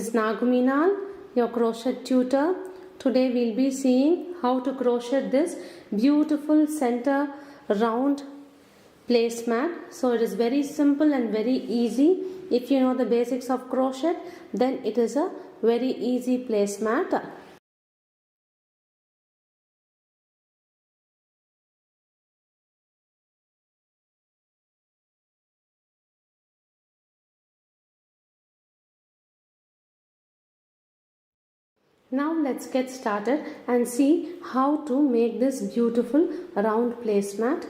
is Naguminal, your crochet tutor. Today we'll be seeing how to crochet this beautiful center round placemat. So it is very simple and very easy. If you know the basics of crochet, then it is a very easy placemat. Now let's get started and see how to make this beautiful round placemat.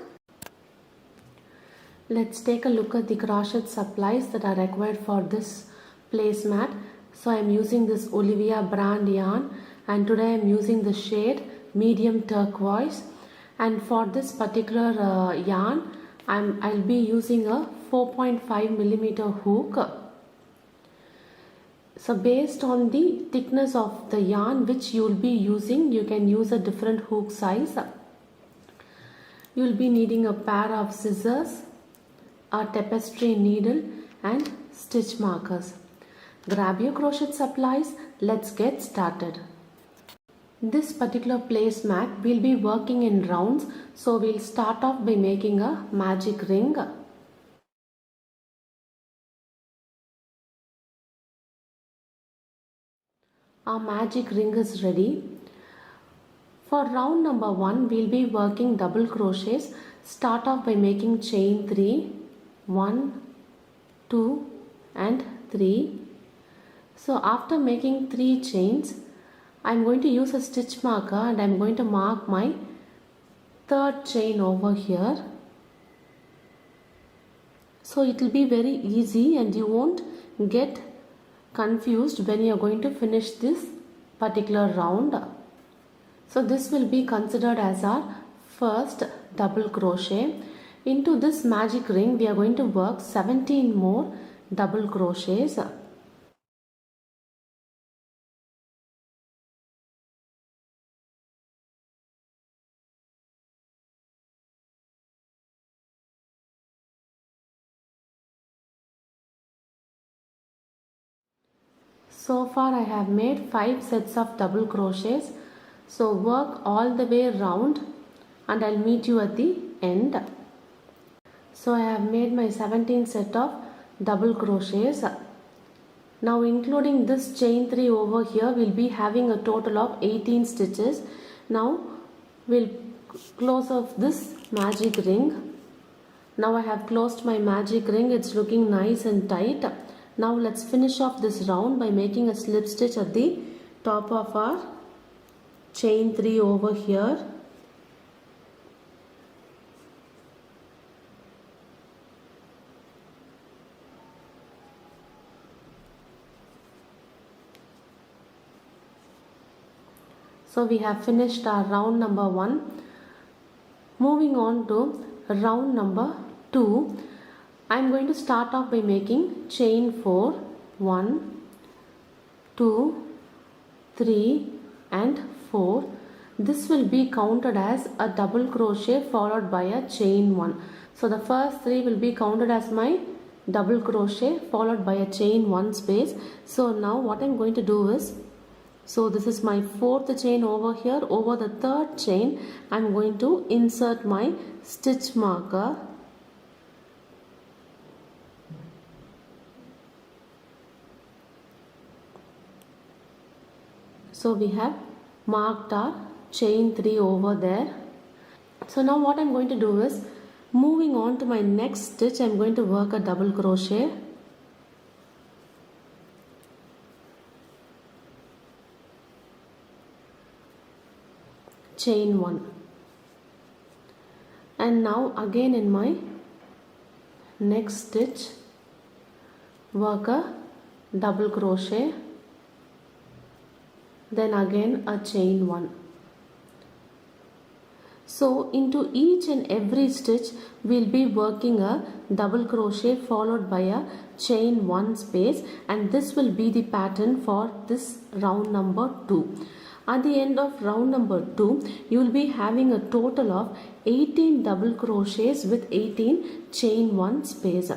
Let's take a look at the crochet supplies that are required for this placemat. So I am using this Olivia brand yarn, and today I am using the shade medium turquoise, and for this particular yarn I'll be using a 4.5mm hook. So based on the thickness of the yarn which you will be using, you can use a different hook size. You will be needing a pair of scissors, a tapestry needle and stitch markers. Grab your crochet supplies. Let's get started. This particular placemat will be working in rounds, so we'll start off by making a magic ring. Our magic ring is ready. For round number 1, we'll be working double crochets. Start off by making chain 3, 1, 2 and 3. So after making 3 chains, I'm going to use a stitch marker and I'm going to mark my third chain over here. So it will be very easy and you won't get confused when you are going to finish this particular round. So this will be considered as our first double crochet. Into this magic ring we are going to work 17 more double crochets. So far I have made 5 sets of double crochets. So work all the way round and I'll meet you at the end. So I have made my 17th set of double crochets. Now including this chain 3 over here, we'll be having a total of 18 stitches. Now we'll close off this magic ring. Now I have closed my magic ring. It's looking nice and tight. Now let's finish off this round by making a slip stitch at the top of our chain 3 over here. So we have finished our round number 1. Moving on to round number 2. I am going to start off by making chain 4, 1, 2, 3 and 4. This will be counted as a double crochet followed by a chain 1. So the first 3 will be counted as my double crochet followed by a chain 1 space. So now what I am going to do is, so this is my 4th chain over here. Over the 3rd chain I am going to insert my stitch marker. So we have marked our chain 3 over there. So now what I am going to do is, moving on to my next stitch, I am going to work a double crochet. Chain 1. And now again in my next stitch, work a double crochet. Then again a chain 1. So into each and every stitch we'll be working a double crochet followed by a chain 1 space, and this will be the pattern for this round number 2. At the end of round number 2, you will be having a total of 18 double crochets with 18 chain 1 space.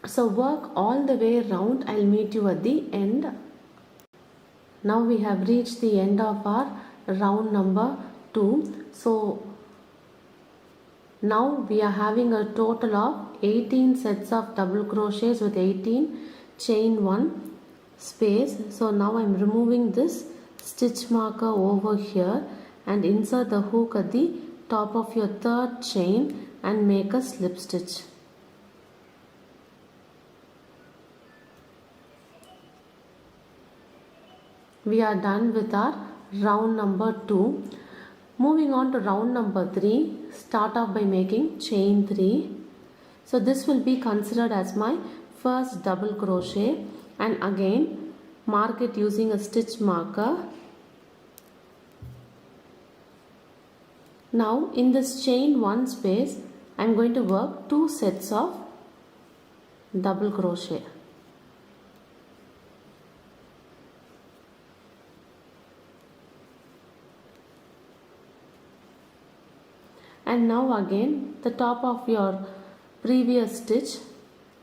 So work all the way around. I'll meet you at the end. Now we have reached the end of our round number 2. So now we are having a total of 18 sets of double crochets with 18 chain 1 space. So now I am removing this stitch marker over here and insert the hook at the top of your third chain and make a slip stitch. We are done with our round number 2. Moving on to round number 3, start off by making chain 3. So this will be considered as my first double crochet, and again mark it using a stitch marker. Now in this chain 1 space, I am going to work 2 sets of double crochet. And now again the top of your previous stitch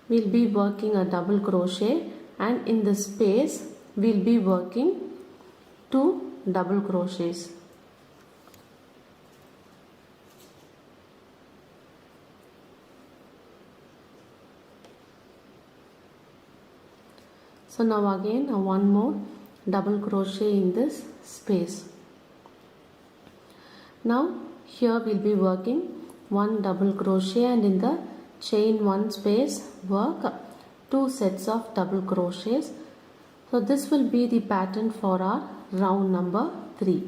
we'll be working a double crochet, and in the space we'll be working 2 double crochets. So now again one more double crochet in this space. Now here we'll be working 1 double crochet, and in the chain 1 space work 2 sets of double crochets. So this will be the pattern for our round number 3.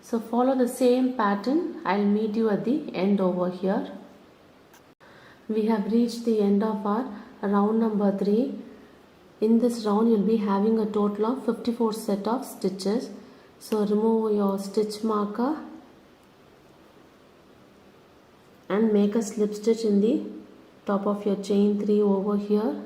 So follow the same pattern. I'll meet you at the end over here. We have reached the end of our round number 3. In this round you'll be having a total of 54 set of stitches. So remove your stitch marker and make a slip stitch in the top of your chain 3 over here.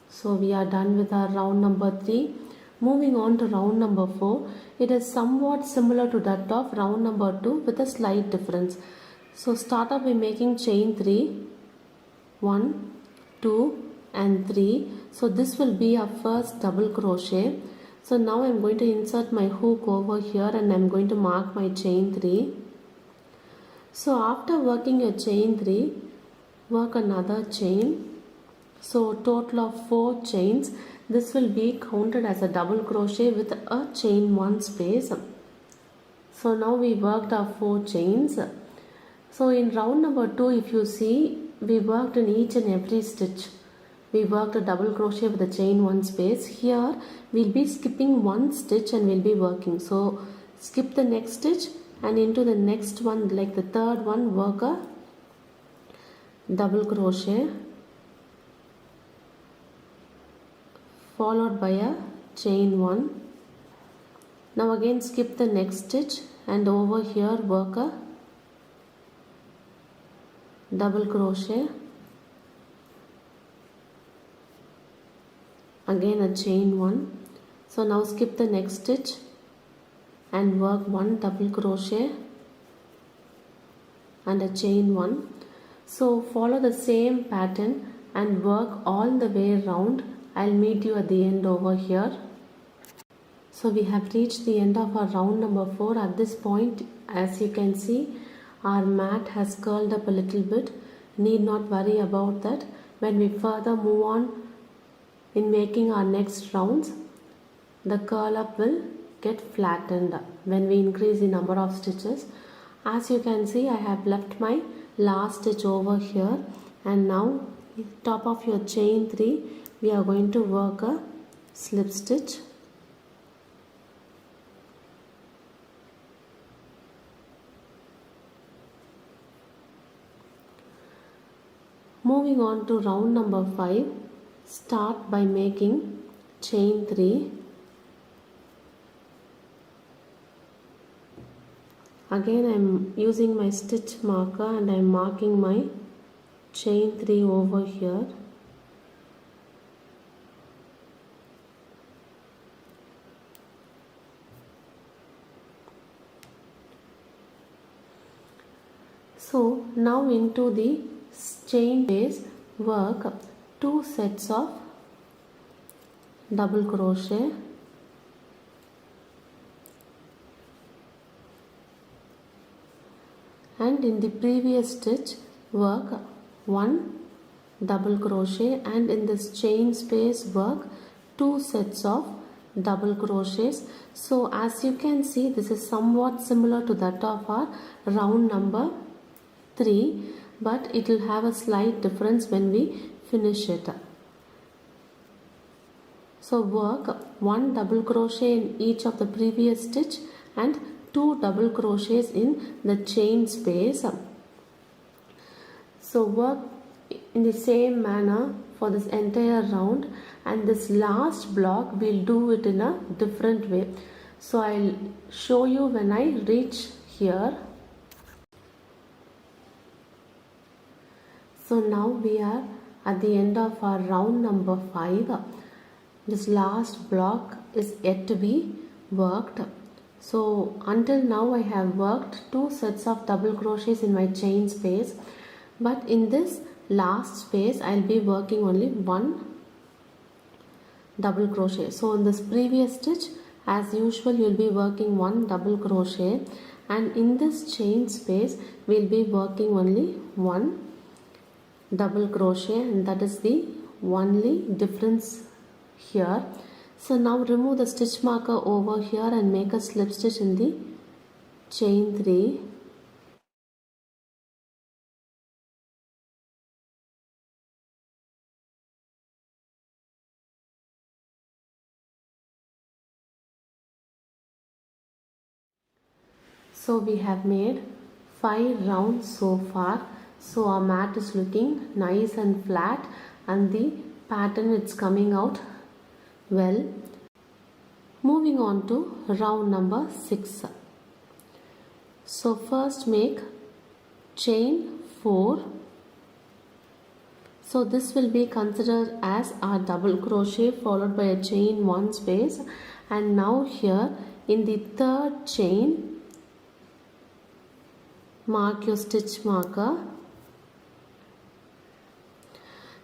So we are done with our round number 3. Moving on to round number 4. It is somewhat similar to that of round number 2 with a slight difference. So start off by making chain 3. 1, 2 and 3. So this will be our first double crochet. So now I am going to insert my hook over here and I am going to mark my chain 3. So after working your chain 3, work another chain. So total of 4 chains. This will be counted as a double crochet with a chain 1 space. So now we worked our 4 chains. So in round number 2, if you see, we worked in each and every stitch. We worked a double crochet with a chain 1 space. Here we'll be skipping 1 stitch and we'll be working. So skip the next stitch and into the next one, like the third one, work a double crochet followed by a chain 1. Now again skip the next stitch and over here work a double crochet, again a chain 1. So now skip the next stitch and work 1 double crochet and a chain 1. So follow the same pattern and work all the way around. I'll meet you at the end over here. So we have reached the end of our round number 4. At this point, as you can see, our mat has curled up a little bit. Need not worry about that. When we further move on in making our next rounds, the curl up will get flattened when we increase the number of stitches. As you can see, I have left my last stitch over here, and now top of your chain 3 we are going to work a slip stitch. Moving on to round number 5, start by making chain 3. Again I am using my stitch marker and I am marking my chain 3 over here. So now into the chain space work 2 sets of double crochet, and in the previous stitch work 1 double crochet, and in this chain space work 2 sets of double crochets. So as you can see, this is somewhat similar to that of our round number 3, but it will have a slight difference when we finish it. So work 1 double crochet in each of the previous stitch and 2 double crochets in the chain space. So work in the same manner for this entire round, and this last block we'll do it in a different way. So I'll show you when I reach here. So now we are at the end of our round number 5. This last block is yet to be worked. So until now I have worked 2 sets of double crochets in my chain space, but in this last space I'll be working only 1 double crochet. So in this previous stitch, as usual, you'll be working 1 double crochet, and in this chain space we'll be working only 1 double crochet, and that is the only difference here. So now remove the stitch marker over here and make a slip stitch in the chain 3. So we have made 5 rounds so far. So our mat is looking nice and flat, and the pattern it's coming out well. Moving on to round number 6. So first make chain 4. So this will be considered as our double crochet followed by a chain 1 space, and now here in the third chain mark your stitch marker.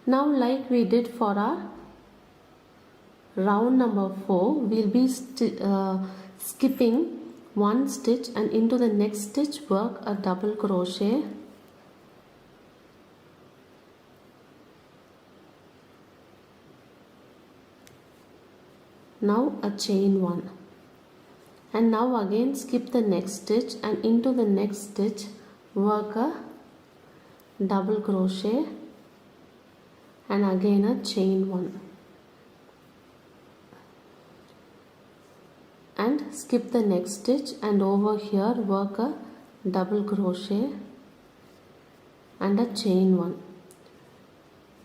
Now like we did for our round number 4, we'll be skipping 1 stitch, and into the next stitch work a double crochet. Now a chain 1, and now again skip the next stitch, and into the next stitch work a double crochet, and again a chain 1, and skip the next stitch, and over here work a double crochet and a chain 1.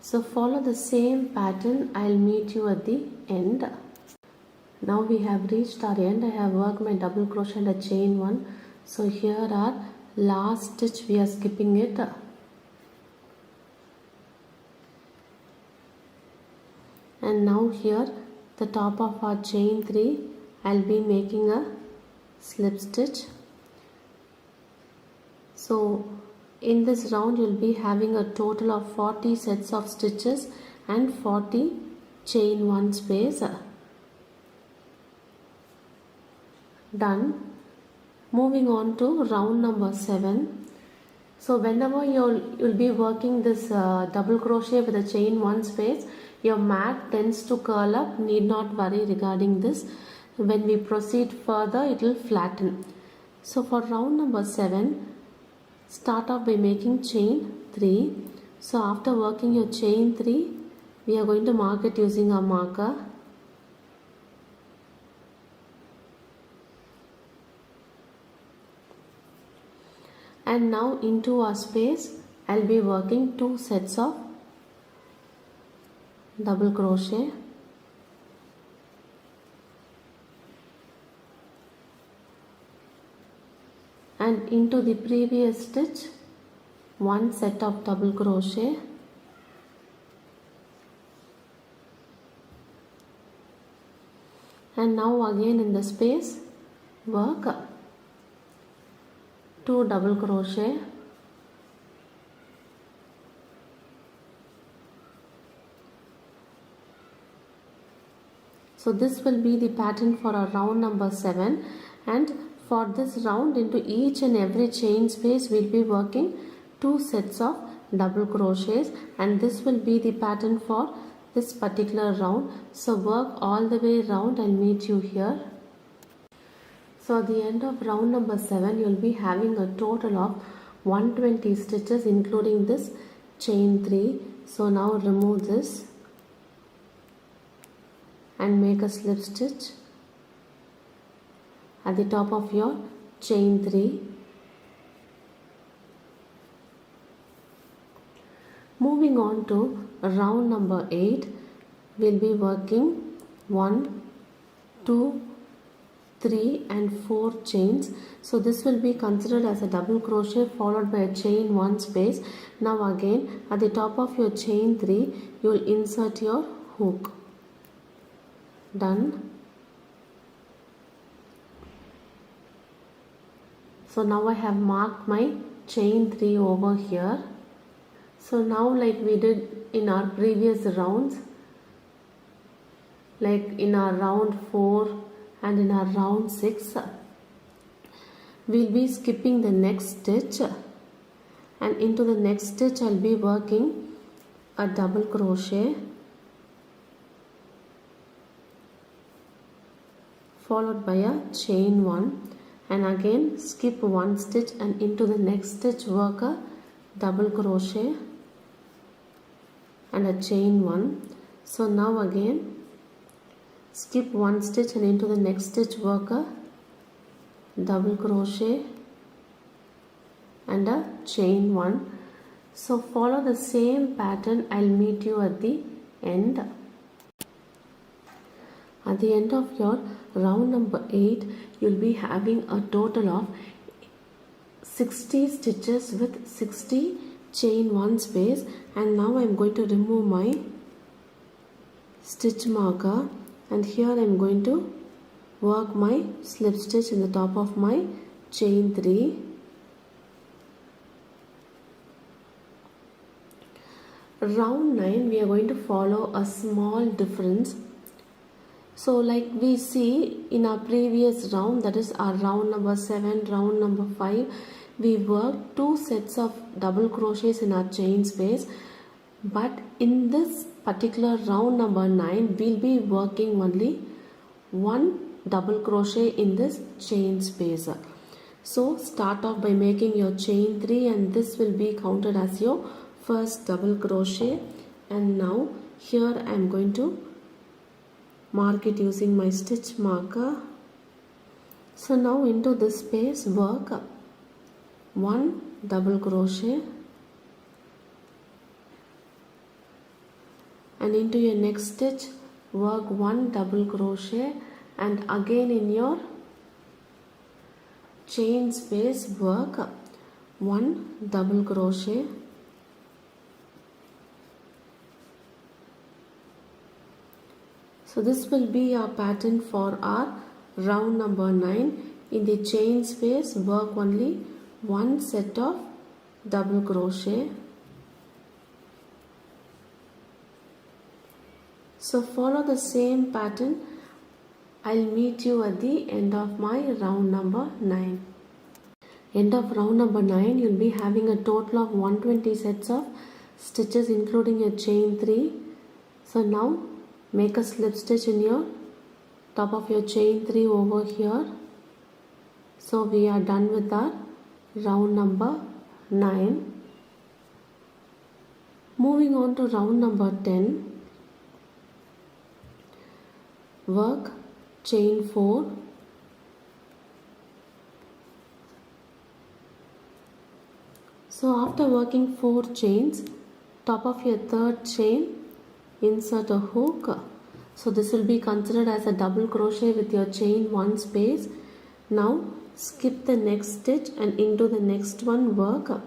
So follow the same pattern. I'll meet you at the end. Now we have reached our end. I have worked my double crochet and a chain 1. So here our last stitch, we are skipping it. And now here the top of our chain 3, I'll be making a slip stitch. So in this round you'll be having a total of 40 sets of stitches and 40 chain 1 space. Done. Moving on to round number 7. So whenever you'll be working this double crochet with a chain 1 space, your mat tends to curl up. Need not worry regarding this. When we proceed further, it will flatten. So for round number 7, start off by making chain 3. So after working your chain 3, we are going to mark it using a marker. And now into our space, I'll be working 2 sets of double crochet. And into the previous stitch, 1 set of double crochet. And now again in the space, work 2 double crochet So this will be the pattern for our round number 7, and for this round, into each and every chain space we'll be working 2 sets of double crochets, and this will be the pattern for this particular round. So work all the way round. I'll meet you here. So at the end of round number 7, you'll be having a total of 120 stitches including this chain 3. So now remove this and make a slip stitch at the top of your chain 3. Moving on to round number 8, we'll be working 1, 2, 3 and 4 chains. So this will be considered as a double crochet followed by a chain 1 space. Now again at the top of your chain 3, you will insert your hook. Done. So now I have marked my chain 3 over here. So now, like we did in our previous rounds, like in our round 4 and in our round 6, we'll be skipping the next stitch, and into the next stitch I'll be working a double crochet followed by a chain 1, and again skip 1 stitch, and into the next stitch work a double crochet and a chain 1. So now again skip 1 stitch, and into the next stitch work a double crochet and a chain 1. So follow the same pattern. I'll meet you at the end. At the end of your round number 8, you'll be having a total of 60 stitches with 60 chain 1 space, and now I'm going to remove my stitch marker, and here I'm going to work my slip stitch in the top of my chain 3. Round 9, we are going to follow a small difference. So like we see in our previous round, that is our round number 7, round number 5, we worked 2 sets of double crochets in our chain space, but in this particular round number 9, we'll be working only 1 double crochet in this chain space. So start off by making your chain 3, and this will be counted as your first double crochet. And now here I am going to mark it using my stitch marker. So now into this space work 1 double crochet, and into your next stitch work 1 double crochet, and again in your chain space work 1 double crochet. So this will be our pattern for our round number 9. In the chain space work only 1 set of double crochet. So follow the same pattern. I'll meet you at the end of my round number 9. End of round number 9, you'll be having a total of 120 sets of stitches including your chain 3. So now make a slip stitch in your top of your chain 3 over here. So we are done with our round number 9. Moving on to round number 10. Work chain 4, so after working 4 chains, top of your third chain insert a hook. So this will be considered as a double crochet with your chain 1 space. Now skip the next stitch, and into the next one work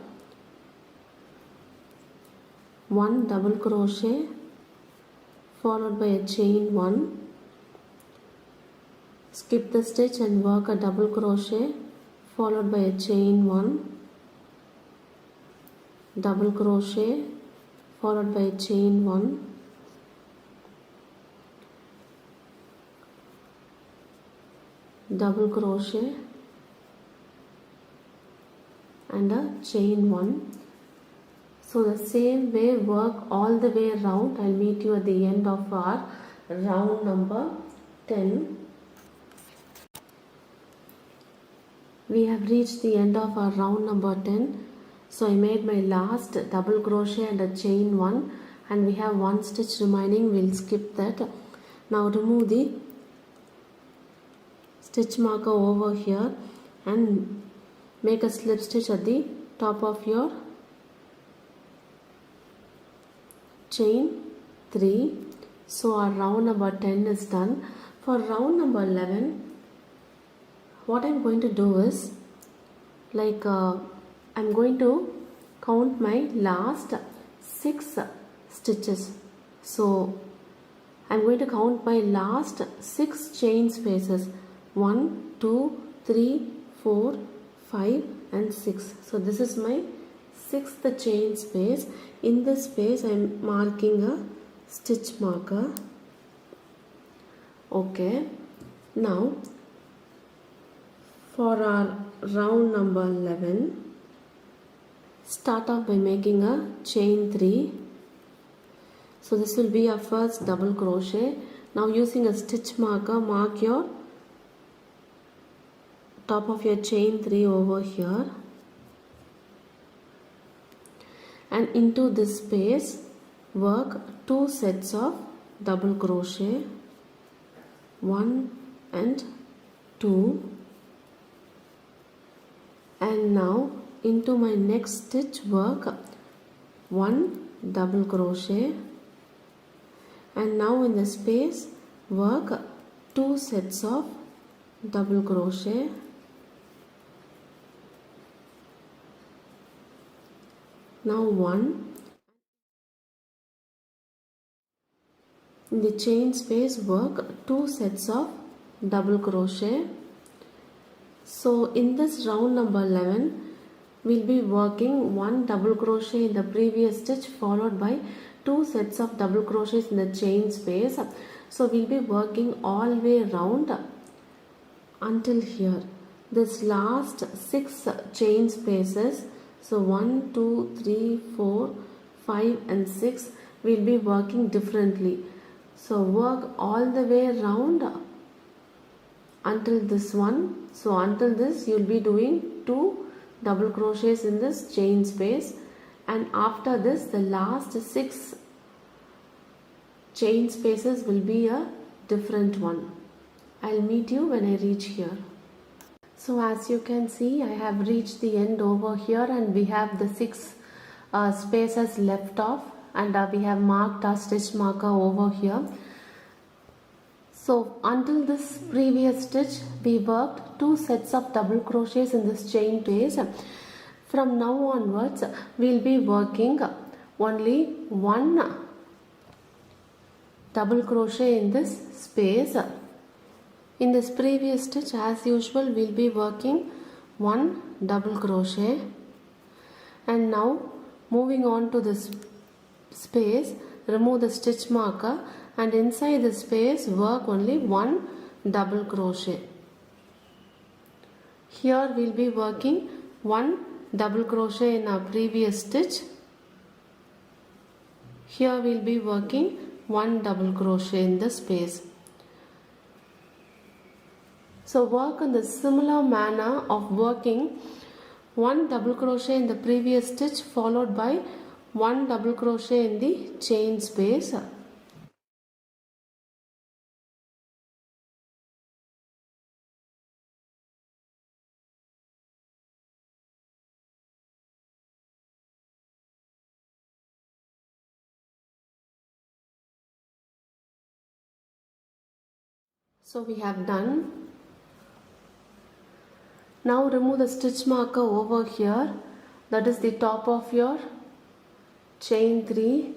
1 double crochet followed by a chain 1. Skip the stitch and work a double crochet followed by a chain 1, double crochet followed by a chain 1, double crochet and a chain 1. So the same way work all the way around. I'll meet you at the end of our round number 10. We have reached the end of our round number 10. So I made my last double crochet and a chain 1, and we have one stitch remaining. We'll skip that. Now remove the stitch marker over here and make a slip stitch at the top of your chain 3. So our round number 10 is done. For round number 11, what I'm going to do is I'm going to count my last 6 stitches. So I'm going to count my last 6 chain spaces. 1, 2, 3, 4, 5 and 6. So this is my 6th chain space. In this space I am marking a stitch marker. Okay. Now for our round number 11, start off by making a chain 3. So this will be our first double crochet. Now using a stitch marker, mark your top of your chain 3 over here, and into this space work 2 sets of double crochet, 1 and 2, and now into my next stitch work 1 double crochet, and now in the space work 2 sets of double crochet, now 1. In the chain space work 2 sets of double crochet. So in this round number 11 we'll be working 1 double crochet in the previous stitch followed by 2 sets of double crochets in the chain space. So we'll be working all the way around until here. This last 6 chain spaces, so 1, 2, 3, 4, 5 and 6, we'll be working differently. So work all the way around until this one. So until this you'll be doing 2 double crochets in this chain space, and after this the last 6 chain spaces will be a different one. I'll meet you when I reach here. So as you can see, I have reached the end over here, and we have the 6 spaces left off, and we have marked our stitch marker over here. So until this previous stitch we worked 2 sets of double crochets in this chain space. From now onwards we'll be working only 1 double crochet in this space. In this previous stitch, as usual, we'll be working 1 double crochet, and now moving on to this space, remove the stitch marker, and inside the space work only 1 double crochet. Here we'll be working 1 double crochet in our previous stitch. Here we'll be working 1 double crochet in the space. So work in the similar manner of working 1 double crochet in the previous stitch followed by 1 double crochet in the chain space. So we have done. Now remove the stitch marker over here, that is the top of your chain 3,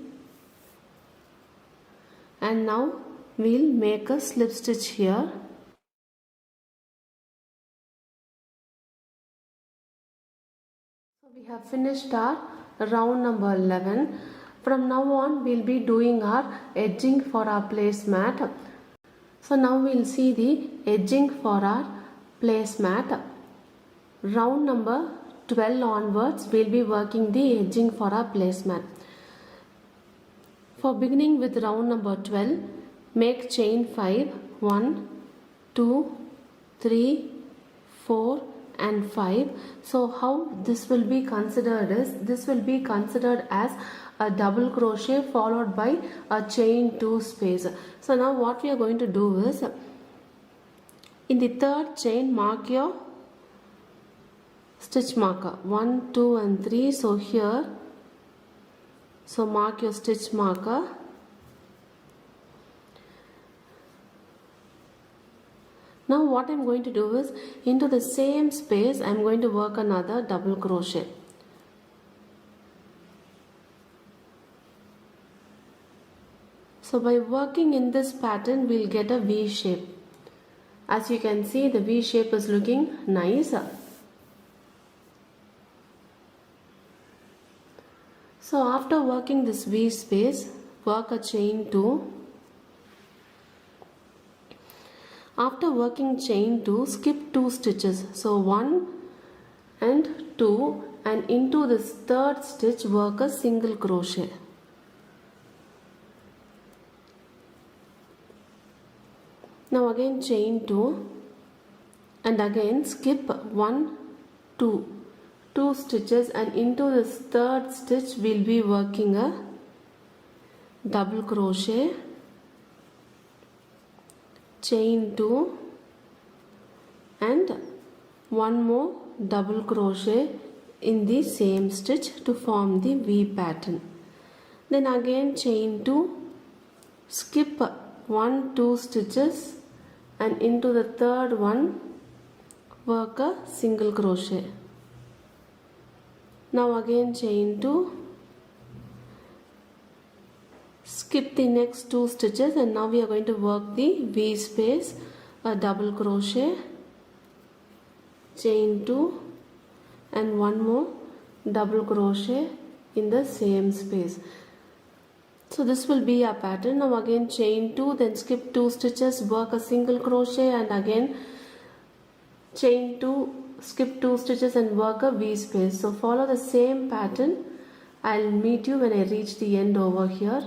and now we'll make a slip stitch here. So we have finished our round number 11. From now on we'll be doing our edging for our placemat. So now we'll see the edging for our placemat. Round number 12 onwards we'll be working the edging for our placemat. For beginning with round number 12, make chain 5, 1, 2, 3, 4 and 5. So how this will be considered is, this will be considered as a double crochet followed by a chain 2 space. So now what we are going to do is, in the third chain mark your stitch marker 1, 2 and 3. So here, so mark your stitch marker. Now what I am going to do is, into the same space I am going to work another double crochet. So by working in this pattern we will get a V shape. As you can see, the V shape is looking nice. So after working this V space, work a chain 2. After working chain 2, skip 2 stitches. So 1 and 2, and into this third stitch work a single crochet. Now again chain 2 and again skip 1, 2. 2 stitches, and into this third stitch we'll be working a double crochet, chain 2 and one more double crochet in the same stitch to form the V pattern. Then again chain 2, skip 1, 2 stitches, and into the third one work a single crochet. Now again chain 2, skip the next 2 stitches, and now we are going to work the V space, a double crochet, chain 2 and one more double crochet in the same space. So this will be our pattern. Now again chain 2, then skip 2 stitches, work a single crochet, and again chain 2, skip 2 stitches and work a V space. So follow the same pattern. I'll meet you when I reach the end over here.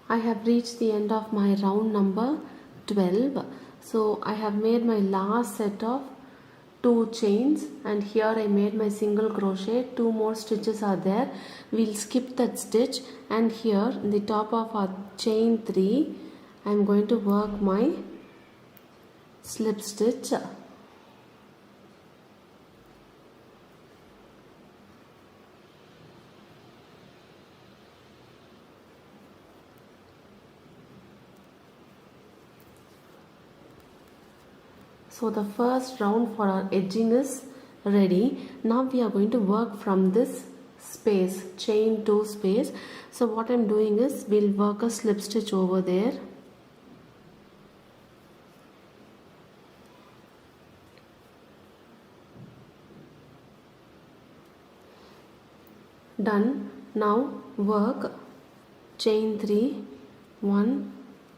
I have reached the end of my round number 12. So I have made my last set of 2 chains, and here I made my single crochet. 2 more stitches are there. We'll skip that stitch, and here in the top of our chain 3 I'm going to work my slip stitch. So the first round for our edging is ready. Now we are going to work from this space, chain 2 space. So what I'm doing is, we'll work a slip stitch over there. Done. Now work chain 3, 1,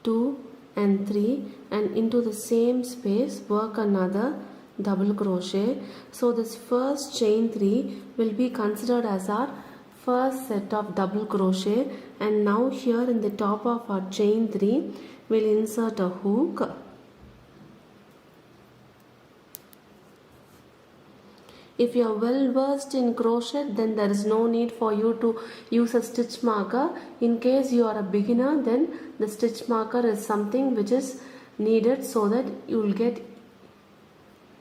2 and 3, and into the same space work another double crochet. So this first chain 3 will be considered as our first set of double crochet, and now here in the top of our chain 3 we'll insert a hook. If you are well versed in crochet, then there is no need for you to use a stitch marker. In case you are a beginner, then the stitch marker is something which is needed so that you will get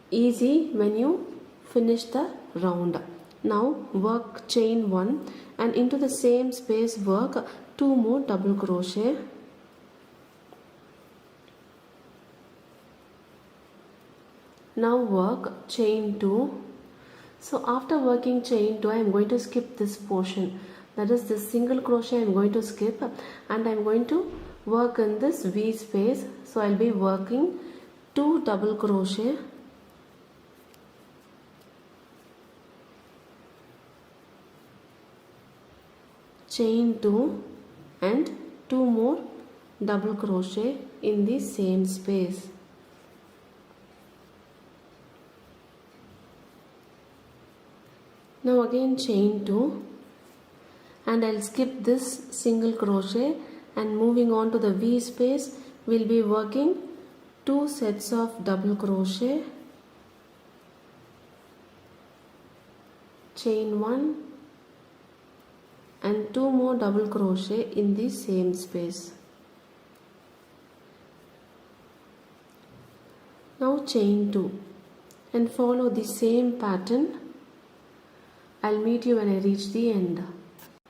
easy when you finish the round. Now work chain 1, and into the same space work 2 more double crochet. Now work chain 2. So after working chain 2, I am going to skip this portion, that is this single crochet I am going to skip, and I am going to work in this V space. So I will be working 2 double crochet, chain 2 and 2 more double crochet in the same space. Now again chain 2, and I'll skip this single crochet, and moving on to the V space, we'll be working 2 sets of double crochet, chain 1 and 2 more double crochet in the same space. Now chain 2 and follow the same pattern. I'll meet you when I reach the end.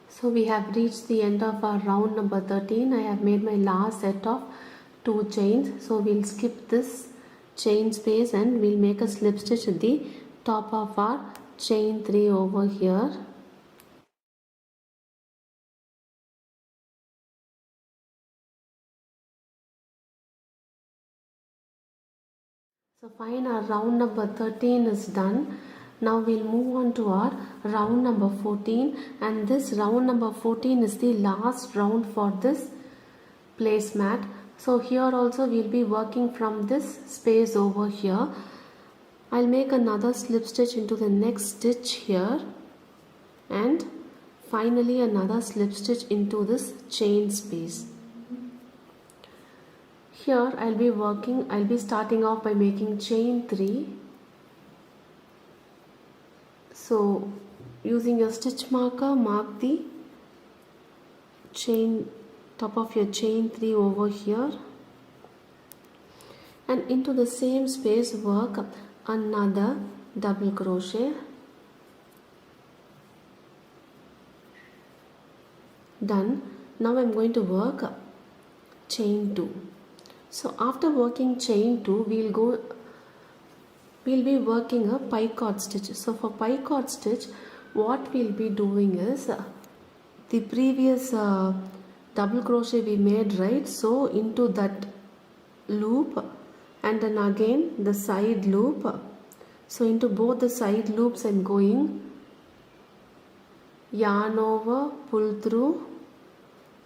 So we have reached the end of our round number 13. I have made my last set of 2 chains. So we'll skip this chain space and we'll make a slip stitch at the top of our chain 3 over here. So fine, our round number 13 is done. Now we'll move on to our round number 14, and this round number 14 is the last round for this placemat. So here also we'll be working from this space over here. I'll make another slip stitch into the next stitch here, and finally another slip stitch into this chain space. Here I'll be starting off by making chain 3. So using your stitch marker, mark the chain, top of your chain 3 over here, and into the same space work another double crochet. Done. Now I'm going to work chain 2. So after working chain 2, we'll be working a picot stitch. So for picot stitch, what we'll be doing is the previous double crochet we made, right? So into that loop, and then again the side loop. So into both the side loops I'm going yarn over, pull through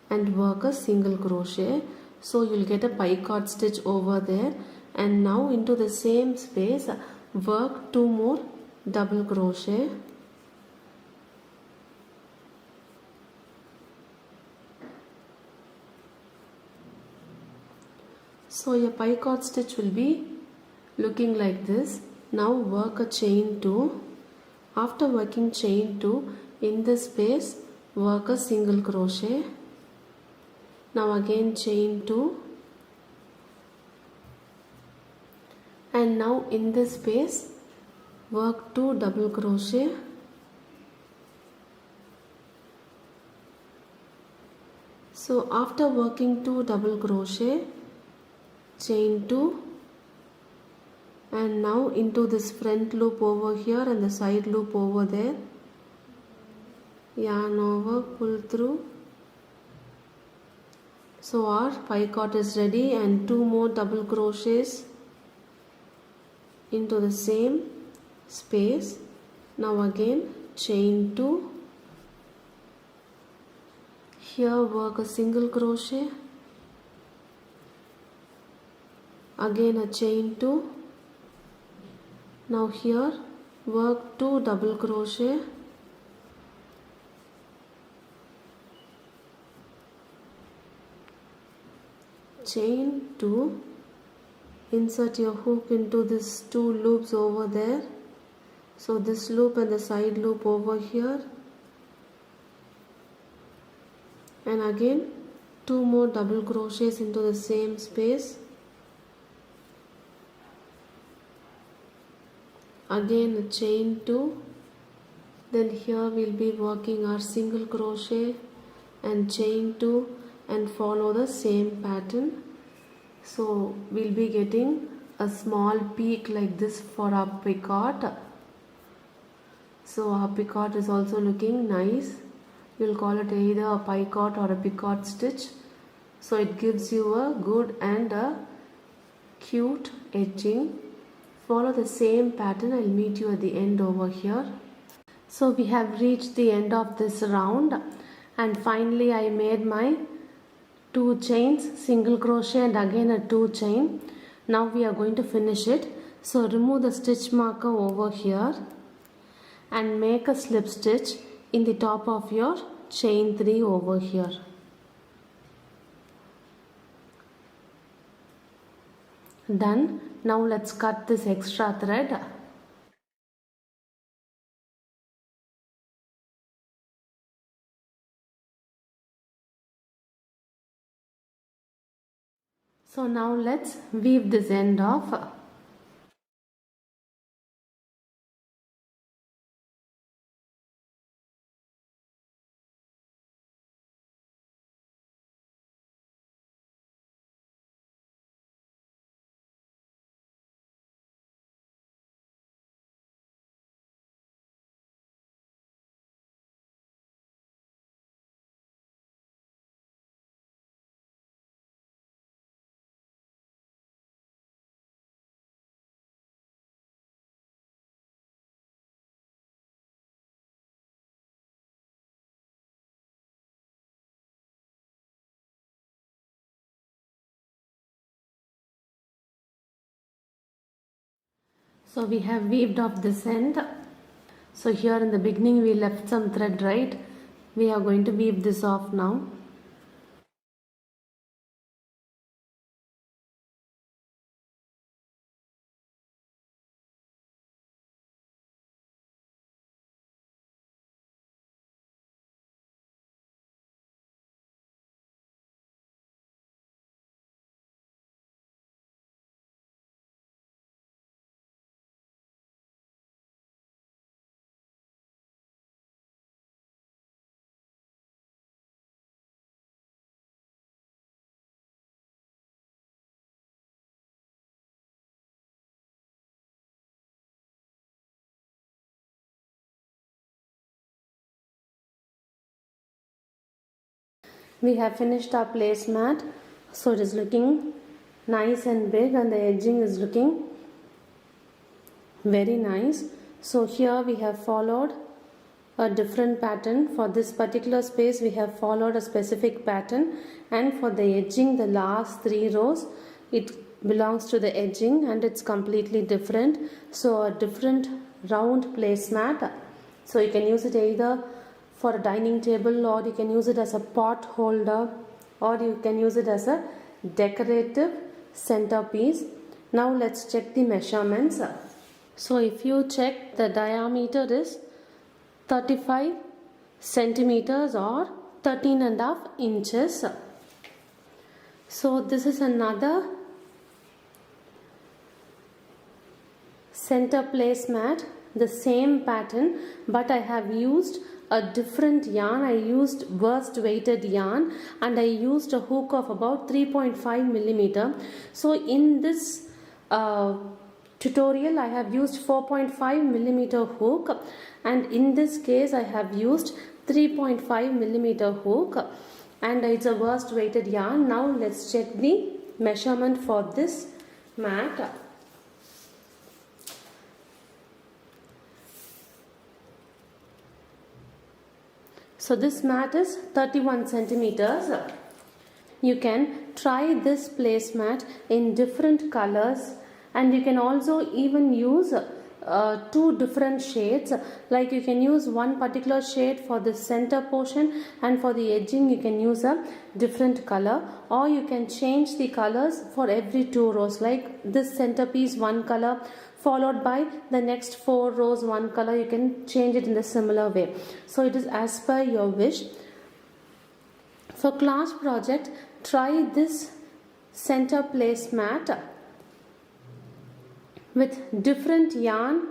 and work a single crochet. So you'll get a picot stitch over there, and now into the same space work 2 more double crochet. So your picot stitch will be looking like this. Now work a chain 2. After working chain 2, in this space work a single crochet. Now again chain 2, and now in this space work 2 double crochet. So after working 2 double crochet, chain 2, and now into this front loop over here and the side loop over there, yarn over, pull through. So our picot is ready, and 2 more double crochets into the same space. Now again chain 2, here work a single crochet, again a chain 2. Now here work 2 double crochet, chain 2, insert your hook into this 2 loops over there. So this loop and the side loop over here, and again 2 more double crochets into the same space, again a chain 2. Then here we'll be working our single crochet and chain 2 and follow the same pattern. So we'll be getting a small peak like this for our picot. So our picot is also looking nice. You'll call it either a picot or a picot stitch. So it gives you a good and a cute edging. Follow the same pattern. I'll meet you at the end over here. So we have reached the end of this round, and finally I made my 2 chains, single crochet and again a 2 chain. Now we are going to finish it. So remove the stitch marker over here, and make a slip stitch in the top of your chain 3 over here. Done. Now let's cut this extra thread. So now let's weave this end off. So we have weaved off this end. So here in the beginning we left some thread, right? We are going to weave this off now. We have finished our placemat. So it is looking nice and big and the edging is looking very nice. So here we have followed a different pattern. For this particular space we have followed a specific pattern, and for the edging, the last 3 rows, it belongs to the edging and it's completely different. So a different round placemat. So you can use it either for a dining table, or you can use it as a pot holder, or you can use it as a decorative centerpiece. Now let's check the measurements. So if you check, the diameter is 35 centimeters or 13.5 inches. So this is another center placemat, the same pattern, but I have used a different yarn. I used burst weighted yarn and I used a hook of about 3.5 millimeter. So in this tutorial I have used 4.5 millimeter hook, and in this case I have used 3.5 millimeter hook, and it's a burst weighted yarn. Now let's check the measurement for this mat. So this mat is 31 centimeters. You can try this placemat in different colors, and you can also even use 2 different shades. Like you can use one particular shade for the center portion, and for the edging you can use a different color, or you can change the colors for every 2 rows. Like this centerpiece, one color, followed by the next 4 rows one color. You can change it in the similar way. So it is as per your wish. For class project, try this center placemat with different yarn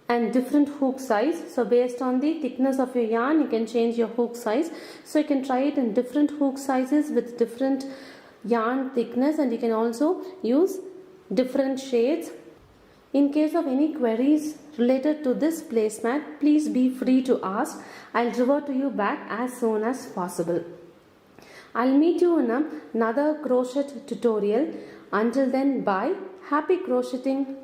and different hook size. So based on the thickness of your yarn, you can change your hook size. So you can try it in different hook sizes with different yarn thickness, and you can also use different shades. In case of any queries related to this placemat, please be free to ask. I'll revert to you back as soon as possible. I'll meet you in another crochet tutorial. Until then, bye. Happy crocheting.